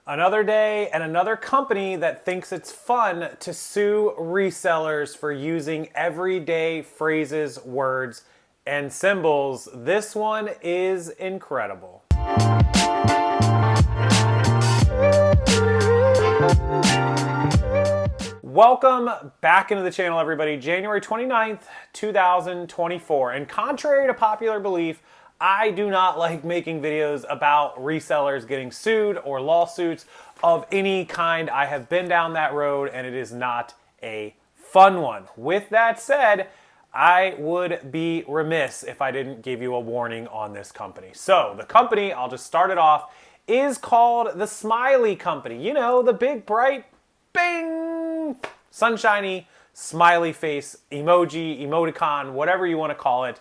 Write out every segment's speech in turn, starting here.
Another day and another company that thinks it's fun to sue resellers for using everyday phrases, words, and symbols. This one is incredible. Welcome back into the channel, everybody. January 29th, 2024. And contrary to popular belief, I do not like making videos about resellers getting sued or lawsuits of any kind. I have been down that road and it is not a fun one. With that said, I would be remiss if I didn't give you a warning on this company. So the company, I'll just start it off, is called the Smiley Company. You know, the big, bright, bing, sunshiny, smiley face, emoji, emoticon, whatever you want to call it.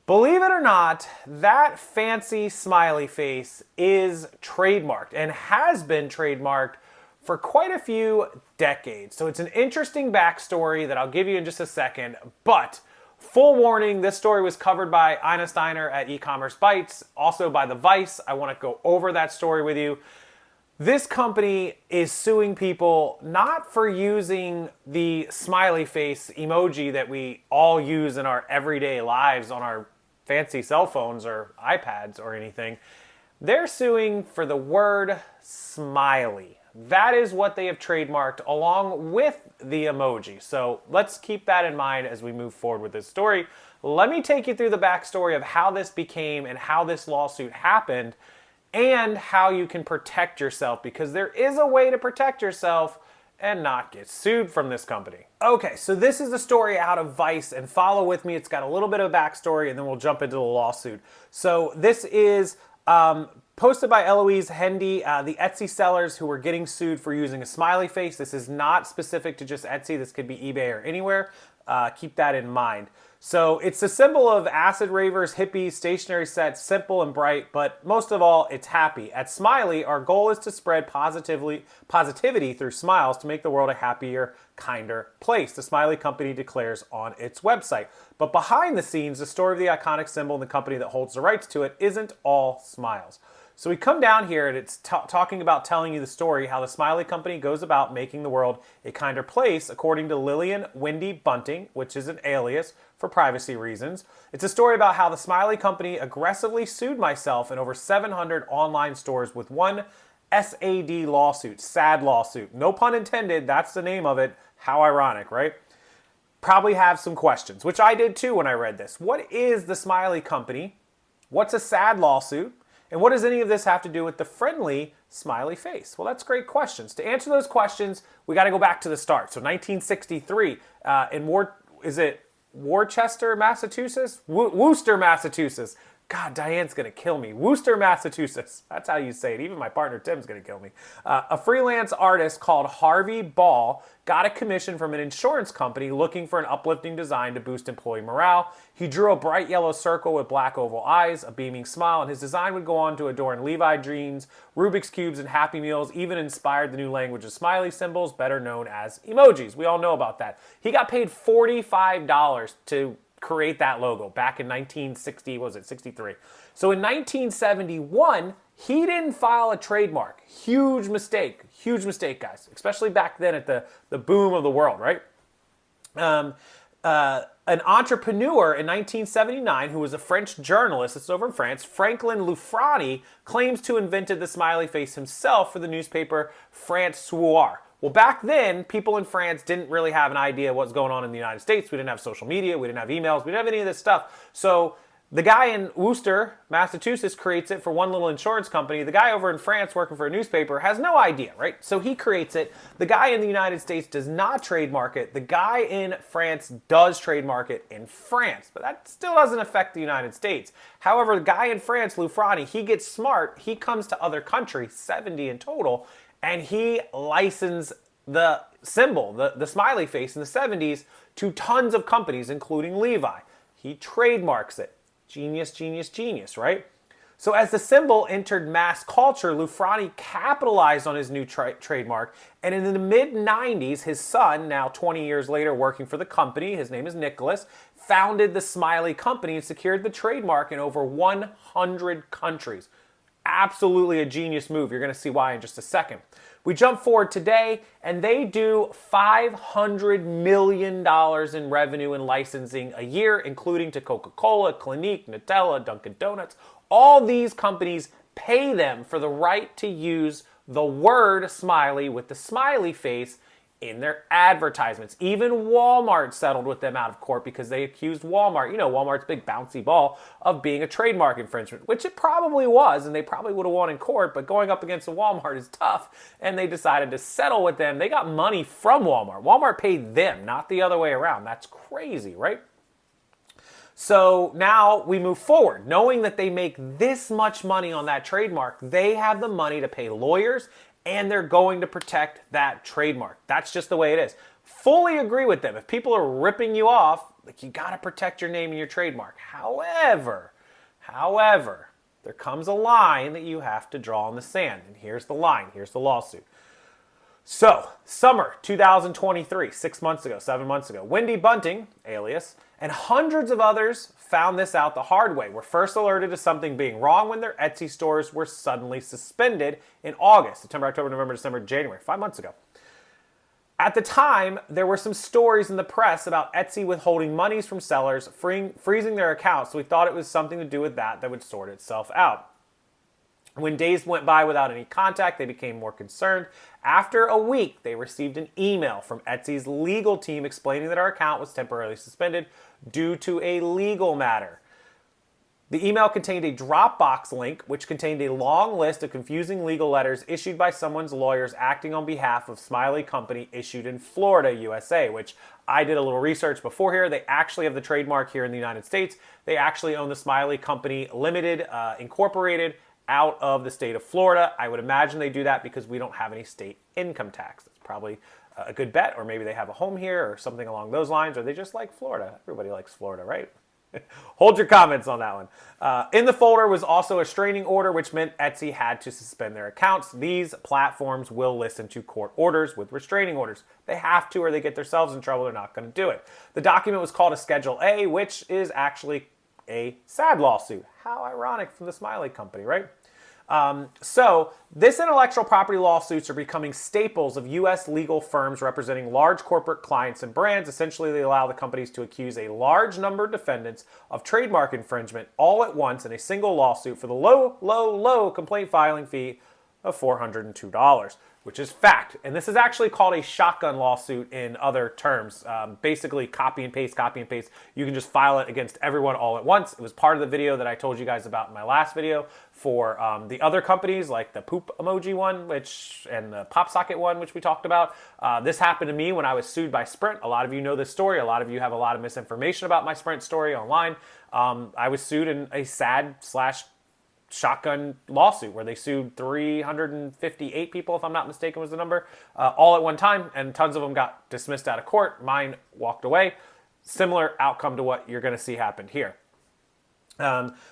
Believe it or not, that fancy smiley face is trademarked and has been trademarked for quite a few decades. So it's an interesting backstory that I'll give you in just a second, but full warning, this story was covered by Ina Steiner at E-Commerce Bytes, also by The Vice. I want to go over that story with you. This company is suing people not for using the smiley face emoji that we all use in our everyday lives on our fancy cell phones or iPads or anything. They're suing for the word smiley. That is what they have trademarked along with the emoji. So let's keep that in mind as we move forward with this story. Let me take you through the backstory of how this became and how this lawsuit happened and how you can protect yourself, because there is a way to protect yourself and not get sued from this company. Okay, so this is a story out of Vice, and follow with me. It's got a little bit of a backstory, and then we'll jump into the lawsuit. So this is posted by Eloise Hendy, the Etsy sellers who were getting sued for using a smiley face. This is not specific to just Etsy. This could be eBay or anywhere. Keep that in mind. So it's a symbol of acid ravers, hippies, stationery sets, simple and bright, but most of all, it's happy. At Smiley, our goal is to spread positivity through smiles to make the world a happier, kinder place, the Smiley Company declares on its website. But behind the scenes, the story of the iconic symbol and the company that holds the rights to it isn't all smiles. So we come down here and it's talking about telling you the story, how the Smiley Company goes about making the world a kinder place, according to Lillian Wendy Bunting, which is an alias for privacy reasons. It's a story about how the Smiley Company aggressively sued myself and over 700 online stores with one SAD lawsuit, sad lawsuit. No pun intended, that's the name of it. How ironic, right? Probably have some questions, which I did too when I read this. What is the Smiley Company? What's a sad lawsuit? And what does any of this have to do with the friendly smiley face? Well, that's great questions. To answer those questions, we got to go back to the start. So 1963 in Worcester, Massachusetts? Worcester, Massachusetts. God, Diane's going to kill me. Worcester, Massachusetts. That's how you say it. Even my partner Tim's going to kill me. A freelance artist called Harvey Ball got a commission from an insurance company looking for an uplifting design to boost employee morale. He drew a bright yellow circle with black oval eyes, a beaming smile, and his design would go on to adorn Levi jeans, Rubik's Cubes, and Happy Meals, even inspired the new language of smiley symbols, better known as emojis. We all know about that. He got paid $45 to create that logo back in 1963. So in 1971, he didn't file a trademark. Huge mistake, guys, especially back then at the boom of the world, right? An entrepreneur in 1979 who was a French journalist, it's over in France, Franklin Loufrani, claims to have invented the smiley face himself for the newspaper France Soir. Well, back then, people in France didn't really have an idea what was going on in the United States. We didn't have social media, we didn't have emails, we didn't have any of this stuff. So the guy in Worcester, Massachusetts creates it for one little insurance company. The guy over in France working for a newspaper has no idea, right? So he creates it. The guy in the United States does not trademark it. The guy in France does trademark it in France, but that still doesn't affect the United States. However, the guy in France, Loufrani, he gets smart. He comes to other countries, 70 in total, and he licensed the symbol, the smiley face in the 70s to tons of companies, including Levi. He trademarks it. Genius, genius, genius, right? So as the symbol entered mass culture, Loufrani capitalized on his new trademark, and in the mid-90s, his son, now 20 years later working for the company, his name is Nicholas, founded the Smiley Company and secured the trademark in over 100 countries. Absolutely a genius move. You're going to see why in just a second. We jump forward today, and they do $500 million in revenue and licensing a year, including to Coca-Cola, Clinique, Nutella, Dunkin' Donuts. All these companies pay them for the right to use the word smiley with the smiley face in their advertisements. Even Walmart settled with them out of court because they accused Walmart, Walmart's big bouncy ball, of being a trademark infringement, which it probably was, and they probably would have won in court, but going up against a Walmart is tough, and they decided to settle with them. They got money from Walmart. Walmart paid them, not the other way around. That's crazy, right? So now we move forward. Knowing that they make this much money on that trademark, they have the money to pay lawyers, and they're going to protect that trademark. That's just the way it is. Fully agree with them. If people are ripping you off, you got to protect your name and your trademark. However, there comes a line that you have to draw in the sand. And here's the line. Here's the lawsuit. So, summer 2023, 7 months ago, Wendy Bunting, alias, and hundreds of others found this out the hard way. Were first alerted to something being wrong when their Etsy stores were suddenly suspended in August, September, October, November, December, January, 5 months ago. At the time, there were some stories in the press about Etsy withholding monies from sellers, freezing their accounts, so we thought it was something to do with that would sort itself out. When days went by without any contact, they became more concerned. After a week, they received an email from Etsy's legal team explaining that our account was temporarily suspended due to a legal matter. The email contained a Dropbox link, which contained a long list of confusing legal letters issued by someone's lawyers acting on behalf of Smiley Company issued in Florida, USA, which I did a little research before here. They actually have the trademark here in the United States. They actually own the Smiley Company Limited, Incorporated, out of the state of Florida. I would imagine they do that because we don't have any state income tax. That's probably a good bet, or maybe they have a home here or something along those lines, or they just like Florida. Everybody likes Florida, right? Hold your comments on that one. In the folder was also a restraining order, which meant Etsy had to suspend their accounts. These platforms will listen to court orders with restraining orders. They have to, or they get themselves in trouble. They're not going to do it. The document was called a Schedule A, which is actually a sad lawsuit. How ironic from the Smiley Company, right? So this intellectual property lawsuits are becoming staples of U.S. legal firms representing large corporate clients and brands. Essentially, they allow the companies to accuse a large number of defendants of trademark infringement all at once in a single lawsuit for the low complaint filing fee of $402, which is fact. And this is actually called a shotgun lawsuit in other terms. Basically, copy and paste. You can just file it against everyone all at once. It was part of the video that I told you guys about in my last video for the other companies, like the poop emoji one, and the pop socket one, which we talked about. This happened to me when I was sued by Sprint. A lot of you know this story. A lot of you have a lot of misinformation about my Sprint story online. I was sued in a shotgun lawsuit where they sued 358 people, if I'm not mistaken was the number, all at one time, and tons of them got dismissed out of court. Mine walked away. Similar outcome to what you're going to see happen here.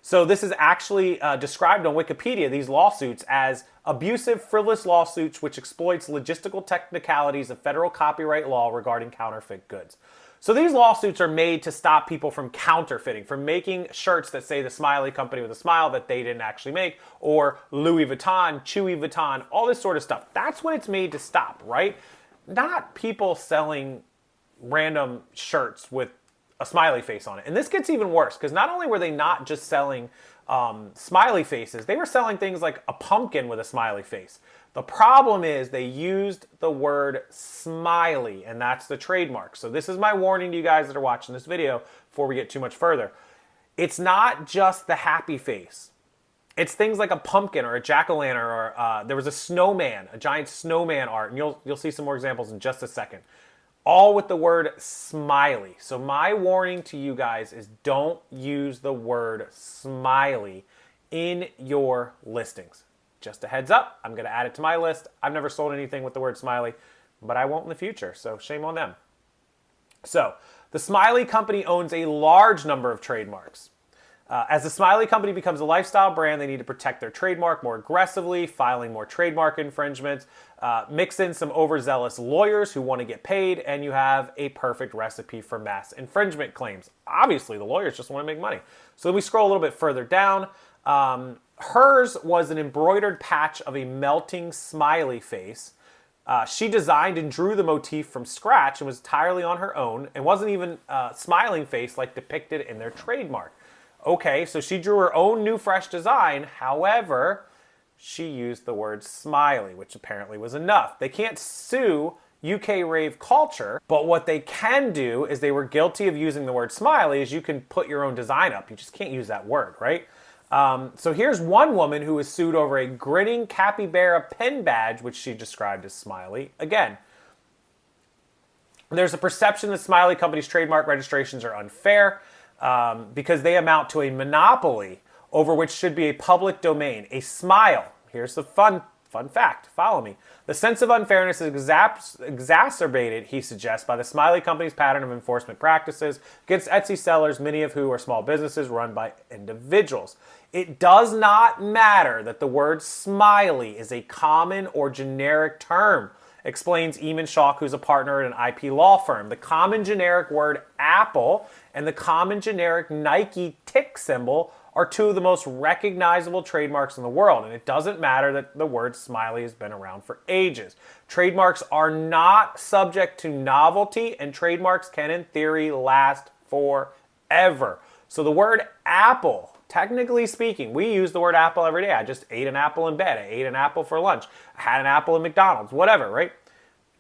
So this is actually described on Wikipedia, these lawsuits, as abusive, frivolous lawsuits which exploits logistical technicalities of federal copyright law regarding counterfeit goods. So these lawsuits are made to stop people from counterfeiting, from making shirts that say the Smiley Company with a smile that they didn't actually make, or Louis Vuitton, Chewy Vuitton, all this sort of stuff. That's what it's made to stop, right? Not people selling random shirts with a smiley face on it. And this gets even worse, because not only were they not just selling smiley faces, they were selling things like a pumpkin with a smiley face. The problem is they used the word smiley, and that's the trademark. So this is my warning to you guys that are watching this video before we get too much further. It's not just the happy face. It's things like a pumpkin or a jack-o'-lantern, or there was a snowman, a giant snowman art, and you'll see some more examples in just a second. All with the word smiley. So my warning to you guys is don't use the word smiley in your listings. Just a heads up, I'm going to add it to my list. I've never sold anything with the word smiley, but I won't in the future, so shame on them. So the Smiley Company owns a large number of trademarks. As the Smiley Company becomes a lifestyle brand, they need to protect their trademark more aggressively, filing more trademark infringements, mix in some overzealous lawyers who want to get paid, and you have a perfect recipe for mass infringement claims. Obviously, the lawyers just want to make money. So then we scroll a little bit further down. Hers was an embroidered patch of a melting smiley face. She designed and drew the motif from scratch and was entirely on her own, and wasn't even a smiling face like depicted in their trademark. Okay, so she drew her own new fresh design. However, she used the word smiley, which apparently was enough. They can't sue UK rave culture, but what they can do is they were guilty of using the word smiley, is you can put your own design up. You just can't use that word, right? So here's one woman who was sued over a grinning capybara pin badge, which she described as smiley. Again, there's a perception that Smiley Company's trademark registrations are unfair because they amount to a monopoly over which should be a public domain. A smile. Here's the fun fact. Follow me. The sense of unfairness is exacerbated, he suggests, by the Smiley Company's pattern of enforcement practices against Etsy sellers, many of who are small businesses run by individuals. It does not matter that the word smiley is a common or generic term, explains Eamon Schalk, who's a partner at an IP law firm. The common generic word Apple and the common generic Nike tick symbol are two of the most recognizable trademarks in the world, and it doesn't matter that the word smiley has been around for ages. Trademarks are not subject to novelty, and trademarks can, in theory, last forever. So the word apple, technically speaking, we use the word apple every day. I just ate an apple in bed. I ate an apple for lunch. I had an apple at McDonald's, whatever, right?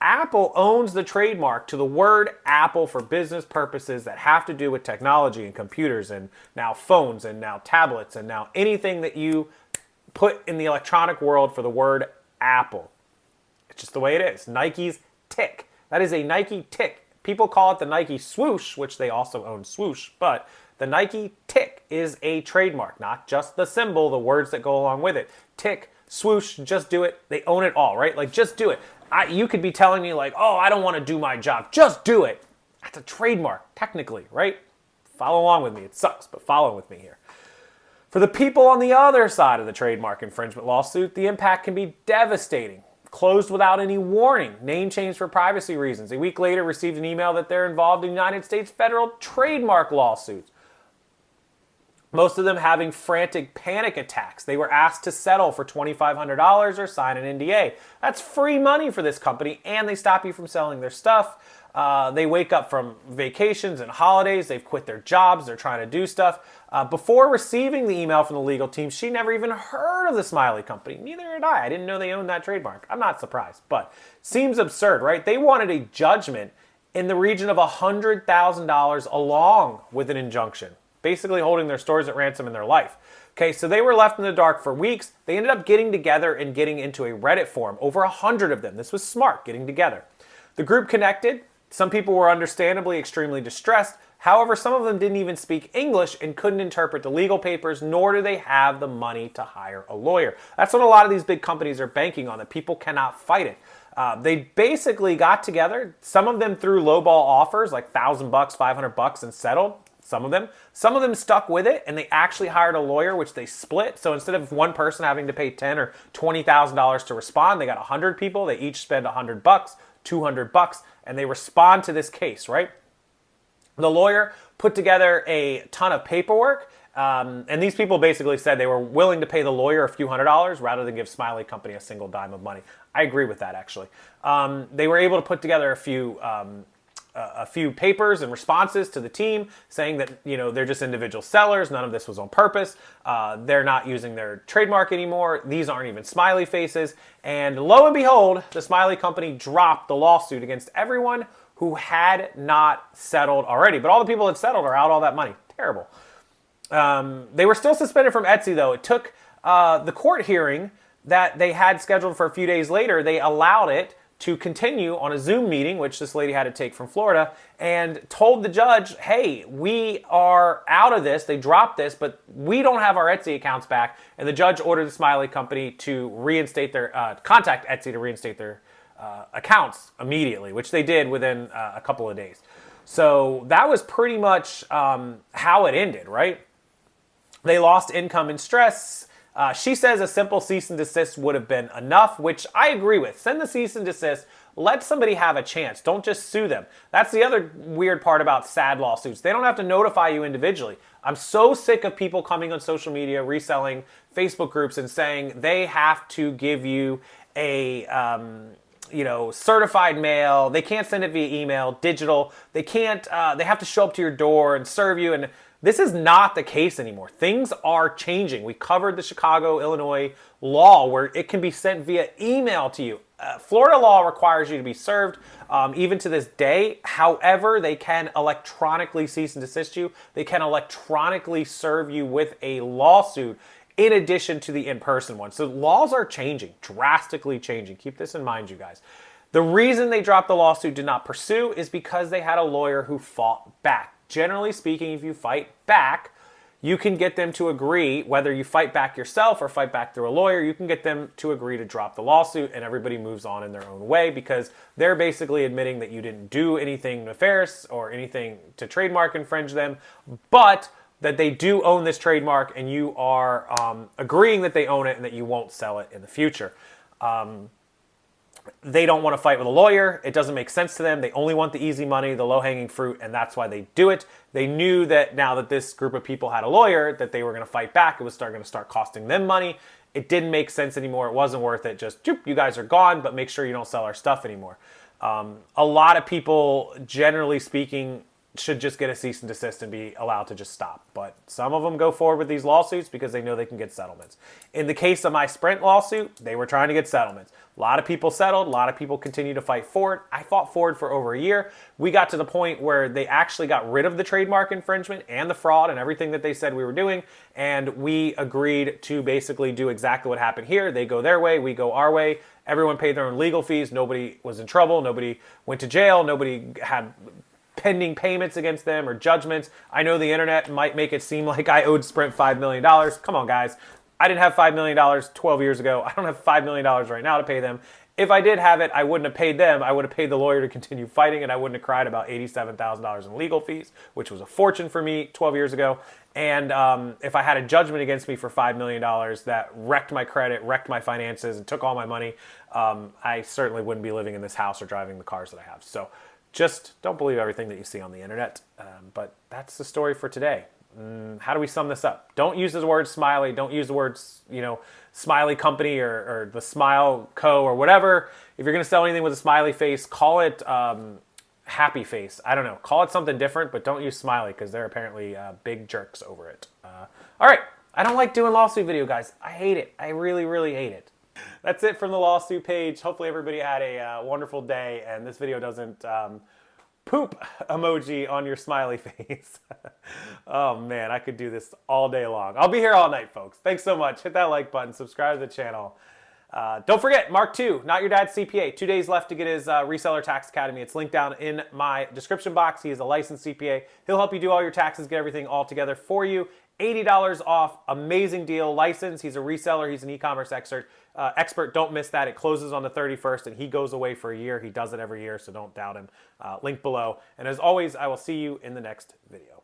Apple owns the trademark to the word Apple for business purposes that have to do with technology and computers and now phones and now tablets and now anything that you put in the electronic world for the word Apple. It's just the way it is. Nike's tick. That is a Nike tick. People call it the Nike swoosh, which they also own swoosh, but the Nike tick is a trademark, not just the symbol, the words that go along with it. Tick, swoosh, just do it. They own it all, right? Like, just do it. You could be telling me like, oh, I don't want to do my job. Just do it. That's a trademark, technically, right? Follow along with me. It sucks, but follow with me here. For the people on the other side of the trademark infringement lawsuit, the impact can be devastating. Closed without any warning. Name change for privacy reasons. A week later, received an email that they're involved in United States federal trademark lawsuits. Most of them having frantic panic attacks. They were asked to settle for $2,500 or sign an NDA. That's free money for this company, and they stop you from selling their stuff. They wake up from vacations and holidays. They've quit their jobs. They're trying to do stuff. Before receiving the email from the legal team, she never even heard of the Smiley Company. Neither had I. I didn't know they owned that trademark. I'm not surprised, but seems absurd, right? They wanted a judgment in the region of $100,000 along with an injunction, basically holding their stores at ransom in their life. Okay, so they were left in the dark for weeks. They ended up getting together and getting into a Reddit forum, over 100 of them. This was smart, getting together. The group connected. Some people were understandably extremely distressed. However, some of them didn't even speak English and couldn't interpret the legal papers, nor do they have the money to hire a lawyer. That's what a lot of these big companies are banking on, that people cannot fight it. They basically got together. Some of them threw lowball offers, like $1,000, $500, and settled. Some of them stuck with it, and they actually hired a lawyer, which they split. So instead of one person having to pay $10,000 or $20,000 to respond, they got 100 people. They each spend $100, $200, and they respond to this case, right? The lawyer put together a ton of paperwork, and these people basically said they were willing to pay the lawyer a few $100s rather than give Smiley Company a single dime of money. I agree with that, actually. They were able to put together a few papers and responses to the team saying that, you know, they're just individual sellers. None of this was on purpose. They're not using their trademark anymore. These aren't even smiley faces. And lo and behold, the Smiley Company dropped the lawsuit against everyone who had not settled already. But all the people that settled are out all that money. Terrible. They were still suspended from Etsy, though. It took the court hearing that they had scheduled for a few days later. They allowed it to continue on a Zoom meeting, which this lady had to take from Florida, and told the judge, hey, we are out of this. They dropped this, but we don't have our Etsy accounts back. And the judge ordered the Smiley Company to reinstate their, contact Etsy to reinstate their accounts immediately, which they did within a couple of days. So that was pretty much how it ended, right? They lost income and stress. She says a simple cease and desist would have been enough, which I agree with. Send the cease and desist. Let somebody have a chance. Don't just sue them. That's the other weird part about sad lawsuits. They don't have to notify you individually. I'm so sick of people coming on social media, reselling Facebook groups and saying they have to give you a certified mail. They can't send it via email, digital. They can't. They have to show up to your door and serve you. And this is not the case anymore. Things are changing. We covered the Chicago, Illinois law where it can be sent via email to you. Florida law requires you to be served even to this day. However, they can electronically cease and desist you. They can electronically serve you with a lawsuit in addition to the in-person one. So laws are changing, drastically changing. Keep this in mind, you guys. The reason they dropped the lawsuit, did not pursue, is because they had a lawyer who fought back. Generally speaking, if you fight back, you can get them to agree, whether you fight back yourself or fight back through a lawyer, you can get them to agree to drop the lawsuit and everybody moves on in their own way because they're basically admitting that you didn't do anything nefarious or anything to trademark infringe them, but that they do own this trademark and you are agreeing that they own it and that you won't sell it in the future. They don't want to fight with a lawyer. It doesn't make sense to them. They only want the easy money, the low-hanging fruit, and that's why they do it. They knew that now that this group of people had a lawyer, that they were going to fight back. It was going to start costing them money. It didn't make sense anymore. It wasn't worth it. Just, you guys are gone, but make sure you don't sell our stuff anymore. A lot of people, generally speaking, should just get a cease and desist and be allowed to just stop. But some of them go forward with these lawsuits because they know they can get settlements. In the case of my Sprint lawsuit, they were trying to get settlements. A lot of people settled. A lot of people continue to fight for it. I fought for it for over a year. We got to the point where they actually got rid of the trademark infringement and the fraud and everything that they said we were doing. And we agreed to basically do exactly what happened here. They go their way. We go our way. Everyone paid their own legal fees. Nobody was in trouble. Nobody went to jail. Nobody had pending payments against them or judgments. I know the internet might make it seem like I owed Sprint $5 million. Come on, guys. I didn't have $5 million 12 years ago. I don't have $5 million right now to pay them. If I did have it, I wouldn't have paid them. I would have paid the lawyer to continue fighting, and I wouldn't have cried about $87,000 in legal fees, which was a fortune for me 12 years ago. And if I had a judgment against me for $5 million that wrecked my credit, wrecked my finances, and took all my money, I certainly wouldn't be living in this house or driving the cars that I have. So just don't believe everything that you see on the internet. But that's the story for today. How do we sum this up? Don't use the word Smiley. Don't use the words, Smiley Company or the Smile Co. or whatever. If you're going to sell anything with a smiley face, call it Happy Face. I don't know. Call it something different, but don't use Smiley because they're apparently big jerks over it. All right. I don't like doing lawsuit video, guys. I hate it. I really, really hate it. That's it from the lawsuit page. Hopefully everybody had a wonderful day and this video doesn't poop emoji on your smiley face. Oh man, I could do this all day long. I'll be here all night, folks. Thanks so much. Hit that like button, subscribe to the channel. Don't forget, Mark 2, Not Your Dad's CPA. 2 days left to get his Reseller Tax Academy. It's linked down in my description box. He is a licensed CPA. He'll help you do all your taxes, get everything all together for you. $80 off, amazing deal, license. He's a reseller, he's an e-commerce expert. Don't miss that. It closes on the 31st and he goes away for a year. He does it every year, so don't doubt him. Link below. And as always, I will see you in the next video.